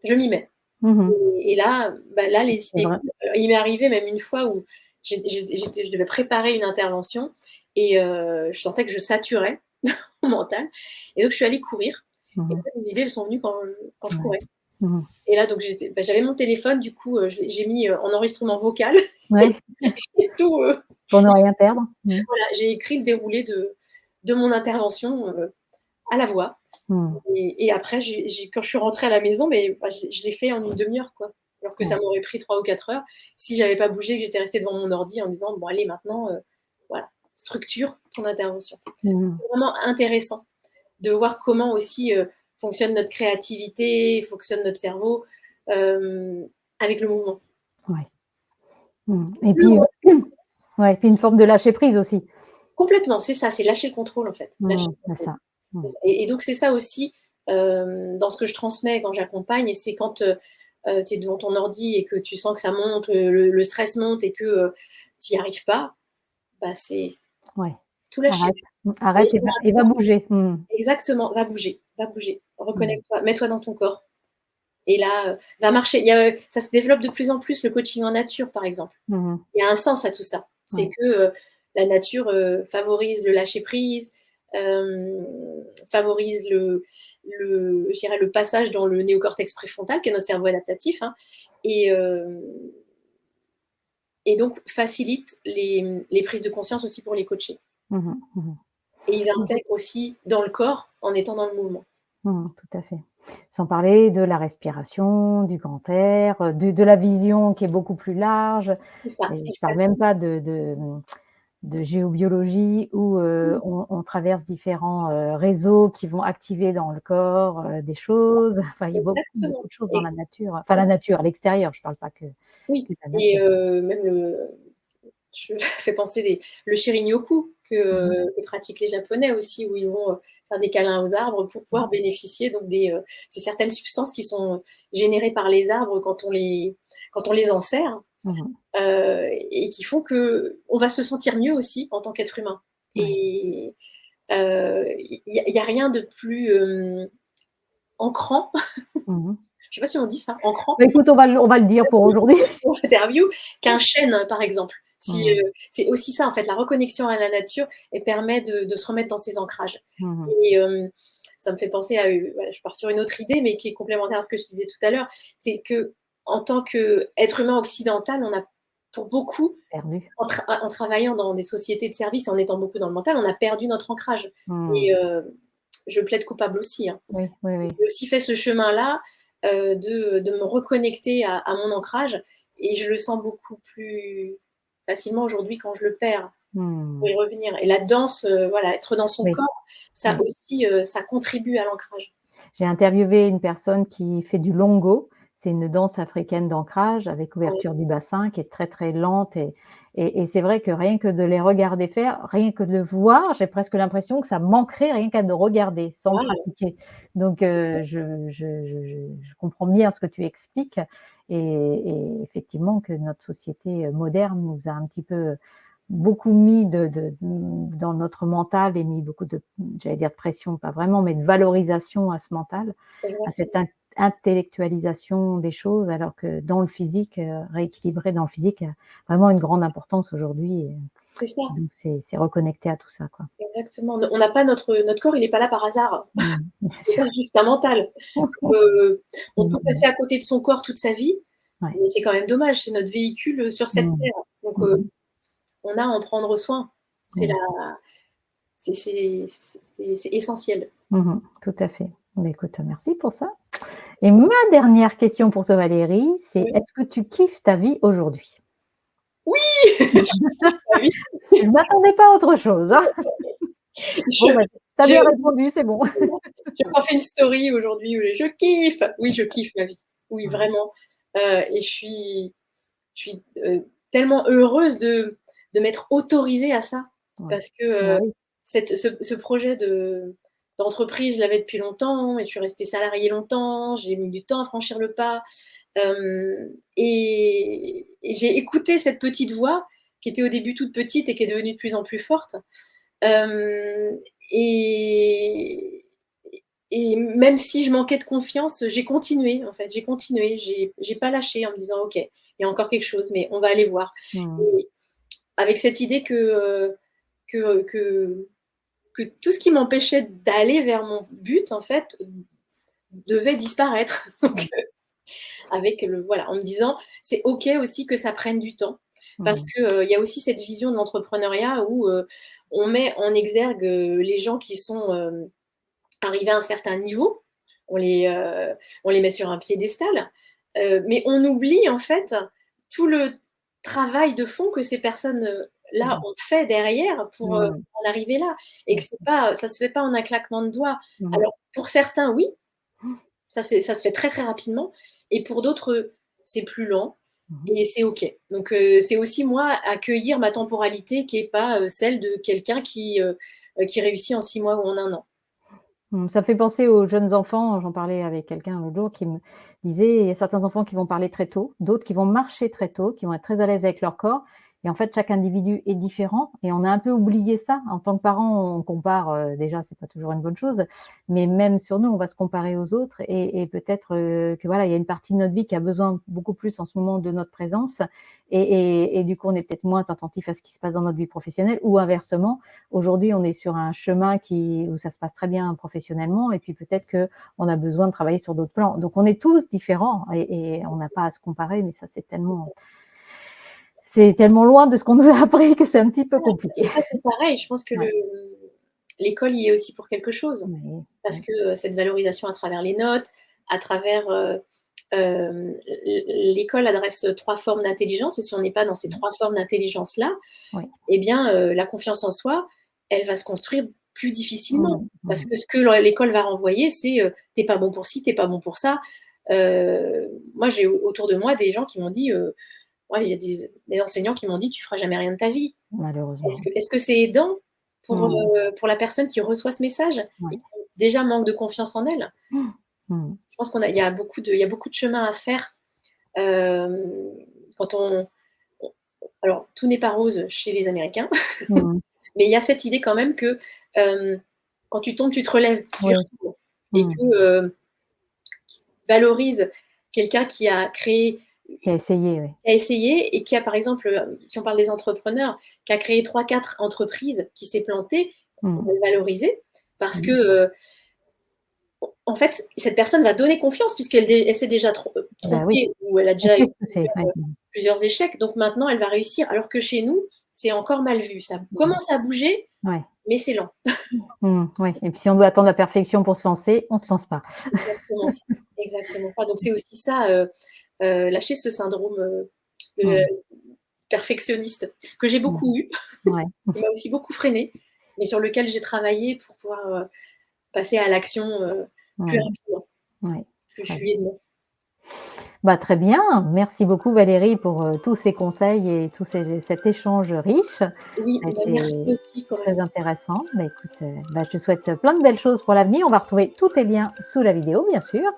je m'y mets. Mmh mh. Et là, bah, là, les C'est idées vrai. coulent. Il m'est arrivé même une fois où je devais préparer une intervention et je sentais que je saturais mon mental, et donc je suis allée courir, Mmh et en mh. fait, les idées, elles sont venues quand je Ouais. courais. Mmh mh. Et là, donc j'avais mon téléphone, du coup, j'ai mis, en enregistrement vocal Ouais, et tout, pour ne rien perdre. Mmh. voilà, j'ai écrit le déroulé de mon intervention, à la voix. Mmh. Et après, quand je suis rentrée à la maison, mais bah, je l'ai fait en une demi-heure, quoi. Alors que ça Ouais. m'aurait pris 3 ou 4 heures si j'avais pas bougé, que j'étais restée devant mon ordi en disant: «Bon allez maintenant, voilà, structure ton intervention». Mmh mh. C'est vraiment intéressant de voir comment aussi, fonctionne notre créativité, fonctionne notre cerveau, hem, avec le mouvement. Ouais. Mmh. Et Le puis, repos, ouais, puis une forme de lâcher prise aussi. complètement, c'est ça, c'est lâcher le contrôle en fait, lâcher Mmh. le C'est contrôle. ça. Mmh. C'est ça, et donc c'est ça aussi, dans ce que je transmets quand j'accompagne, et c'est quand, tu es devant ton ordi et que tu sens que ça monte, le stress monte et que, tu y arrives pas, bah, c'est Ouais. tout lâcher. Arrête. Mmh. Et Arrête et va bouger. Mmh. exactement, va bouger, Mmh. reconnecte-toi, mets-toi dans ton corps, et là, va marcher. Ça se développe de plus en plus, le coaching en nature, par exemple. Mmh mh. Il y a un sens à tout ça. C'est Ouais. que, la nature, favorise le lâcher prise, hem, favorise je dirais le passage dans le néocortex préfrontal, qui est notre cerveau adaptatif, hein, et hem et donc facilite les prises de conscience aussi pour les coachés. Mmh mh. Mmh mh. Et ils Mmh. intègrent aussi dans le corps en étant dans le mouvement. Mmh. Tout à fait. Sans parler de la respiration, du grand air, de la vision qui est beaucoup plus large, C'est ça, et je parle même exactement. pas de géobiologie où, on traverse différents, réseaux qui vont activer dans le corps, des choses. Enfin, il y a beaucoup, Exactement. beaucoup de choses dans Et la nature. Enfin, la nature à l'extérieur, je parle pas oui, que de la et nature. même je me fais penser le Shirin-yoku Mmh mh. que pratiquent les Japonais aussi, où ils vont, faire des câlins aux arbres pour pouvoir bénéficier donc c'est certaines substances qui sont générées par les arbres quand on les enserre, Mmh mh. et qui font qu'on va se sentir mieux aussi en tant qu'être humain. Ouais. Et il y a rien de plus, ancrant, Mmh mh. je sais pas si on dit ça, ancrant Bah, écoute, on va le dire pour aujourd'hui. interview qu'un chêne, par exemple. Si, Mmh. c'est aussi ça en fait, la reconnexion à la nature, elle permet de se remettre dans ses ancrages. Mmh mh. Et ça me fait penser à, voilà, je pars sur une autre idée, mais qui est complémentaire à ce que je disais tout à l'heure, c'est qu'en tant qu'être humain occidental, on a pour beaucoup, Perdu. en travaillant dans des sociétés de services, en étant beaucoup dans le mental, on a perdu notre ancrage. Mmh. Et je plaide coupable aussi, hein. Oui, oui, oui. J'ai aussi fait ce chemin-là, de me reconnecter à mon ancrage, et je le sens beaucoup plus facilement aujourd'hui quand je le perds, pour Mmh. y revenir. Et la danse, voilà, être dans son Oui. corps, ça Mmh. aussi, ça contribue à l'ancrage. J'ai interviewé une personne qui fait du longo. C'est une danse africaine d'ancrage avec Ouais, ouverture du bassin qui est très, très lente, et c'est vrai que rien que de les regarder faire, rien que de le voir, j'ai presque l'impression que ça manquerait rien qu'à de regarder sans le waouh! pratiquer. Donc je comprends bien ce que tu expliques, et effectivement que notre société, moderne nous a un petit peu beaucoup mis dans notre mental, et mis beaucoup de, j'allais dire de pression, pas vraiment, mais de valorisation à ce mental, à cette Exactement, intellectualisation des choses, alors que dans le physique, rééquilibrer dans le physique a vraiment une grande importance aujourd'hui, et c'est ça, donc c'est reconnecter à tout ça, quoi. exactement. On n'a pas notre corps, il est pas là par hasard. Mmh. Bien C'est sûr. pas juste un mental. Heu, on peut Mmh. passer à côté de son corps toute sa vie, Ouais. mais c'est quand même dommage, c'est notre véhicule, sur cette Mmh. terre. Donc Mmh mh. on a à en prendre soin. C'est Bien la sûr. c'est essentiel. Tout à fait. Bah, écoute, merci pour ça. Et ma dernière question pour toi, Valérie, c'est: Oui. est-ce que tu kiffes ta vie aujourd'hui? Oui! Ah oui, Je ne m'attendais pas à autre chose, hein. je Bon, bah, tu as j'ai bien répondu, c'est bon. j'ai encore fait une story aujourd'hui où je kiffe! Oui, je kiffe ma vie. Oui, Ouais, vraiment, et je suis, tellement heureuse de m'être autorisée à ça ouais. parce que, Bah, oui. ce projet d'entreprise, je l'avais depuis longtemps et je suis restée salariée longtemps. J'ai mis du temps à franchir le pas, et j'ai écouté cette petite voix qui était au début toute petite et qui est devenue de plus en plus forte, hem et même si je manquais de confiance, j'ai continué en fait, j'ai continué, j'ai pas lâché en me disant: «OK, il y a encore quelque chose, mais on va aller voir». Mmh. Et avec cette idée que que que tout ce qui m'empêchait d'aller vers mon but, en fait, devait disparaître. Mmh. Donc avec le voilà, en me disant: «C'est OK aussi que ça prenne du temps». Parce Mmh. que, il y a aussi cette vision de l'entrepreneuriat où, on met en exergue, les gens qui sont, arrivés à un certain niveau. On les, heu, on les met sur un piédestal, mais on oublie en fait tout le travail de fond que ces personnes, là Mmh. ont fait derrière pour, Mmh. en arriver là et que c'est pas ça se fait pas en un claquement de doigts. Mmh. Alors pour certains oui, ça se fait très, très rapidement et pour d'autres, c'est plus lent Mmh. et c'est OK. Donc c'est aussi moi accueillir ma temporalité qui est pas, celle de quelqu'un qui réussit en 6 mois ou en 1 an. Ça me fait penser aux jeunes enfants. J'en parlais avec quelqu'un l'autre jour qui me disait: «Il y a certains enfants qui vont parler très tôt, d'autres qui vont marcher très tôt, qui vont être très à l'aise avec leur corps» et en fait, chaque individu est différent et on a un peu oublié ça. En tant que parent, on compare, déjà, c'est pas toujours une bonne chose, mais même sur nous, on va se comparer aux autres et peut-être, que voilà, il y a une partie de notre vie qui a besoin beaucoup plus en ce moment de notre présence et du coup, on est peut-être moins attentif à ce qui se passe dans notre vie professionnelle ou inversement. Aujourd'hui, on est sur un chemin où ça se passe très bien professionnellement et puis peut-être qu'on a besoin de travailler sur d'autres plans. Donc on est tous différents et on n'a pas à se comparer, mais ça c'est tellement loin de ce qu'on nous a appris que c'est un petit peu compliqué. Ça, c'est pareil, je pense que Ouais, l'école y est aussi pour quelque chose. oui, Parce oui, que, cette valorisation à travers les notes, à travers, l'école adresse 3 formes d'intelligence et si on n'est pas dans ces mmh, 3 formes d'intelligence-là, oui. eh bien, la confiance en soi, elle va se construire plus difficilement. Mmh, Parce mmh. que ce que l'école va renvoyer, c'est, «Tu es pas bon pour ci, tu es pas bon pour ça». Moi, j'ai autour de moi des gens qui m'ont dit, ouais, il y a des enseignants qui m'ont dit: «Tu feras jamais rien de ta vie». Malheureusement. Est-ce que c'est aidant Mmh, pour la personne qui reçoit ce message et ouais. qui déjà manque de confiance en elle? Mmh, Je pense il y a beaucoup de chemin à faire, hem, quand on alors tout n'est pas rose chez les Américains, mmh, mais il y a cette idée quand même que, hem, quand tu tombes, tu te relèves, tu y oui, retournes et mmh. que, valorise quelqu'un qui a créé Qui a essayé, oui. qui a essayé et qui a par exemple, si on parle des entrepreneurs, qui a créé 3-4 entreprises, qui s'est planté, on Mmh, va le valoriser parce que, mmh. en fait, cette personne va donner confiance elle s'est déjà Bah, oui, trompée ou elle a on déjà sait eu ce que c'est, ouais. plusieurs échecs, donc maintenant elle va réussir. Alors que chez nous, c'est encore mal vu. Ça Mmh, commence à bouger, ouais. mais c'est lent. Ouais et puis si on doit attendre la perfection pour se lancer, on se lance pas. Exactement ça, exactement ça. Donc c'est aussi ça, lâcher ce syndrome, de Mmh, perfectionniste que j'ai mmh, beaucoup eu, ouais, qui m'a aussi beaucoup freinée, mais sur lequel j'ai travaillé pour pouvoir, passer à l'action, plus mmh, rapidement, ouais, plus très bien. fluidement. Bah, très bien. Merci beaucoup Valérie pour, tous ces conseils et cet échange riche. Ça Oui, a bah, merci été aussi très Coralie. intéressant. Bah, écoute, bah, je te souhaite plein de belles choses pour l'avenir. On va retrouver tous tes liens sous la vidéo, bien sûr.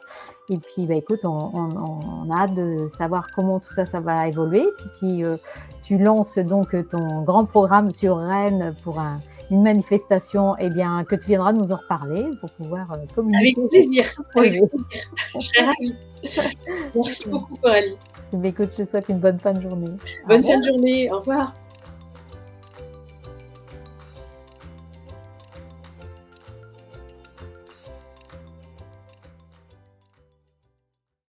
Et puis, bah, écoute, on a hâte de savoir comment tout ça, ça va évoluer. Puis si, tu lances donc, ton grand programme sur Rennes pour une manifestation, eh bien, que tu viendras nous en reparler pour pouvoir, Avec communiquer plaisir, sur ce avec projet. plaisir. Je serais ravie. Merci beaucoup Coralie. Eh beh, écoute, je te souhaite une bonne fin de journée. Au Bonne fin revoir. de journée. Au revoir.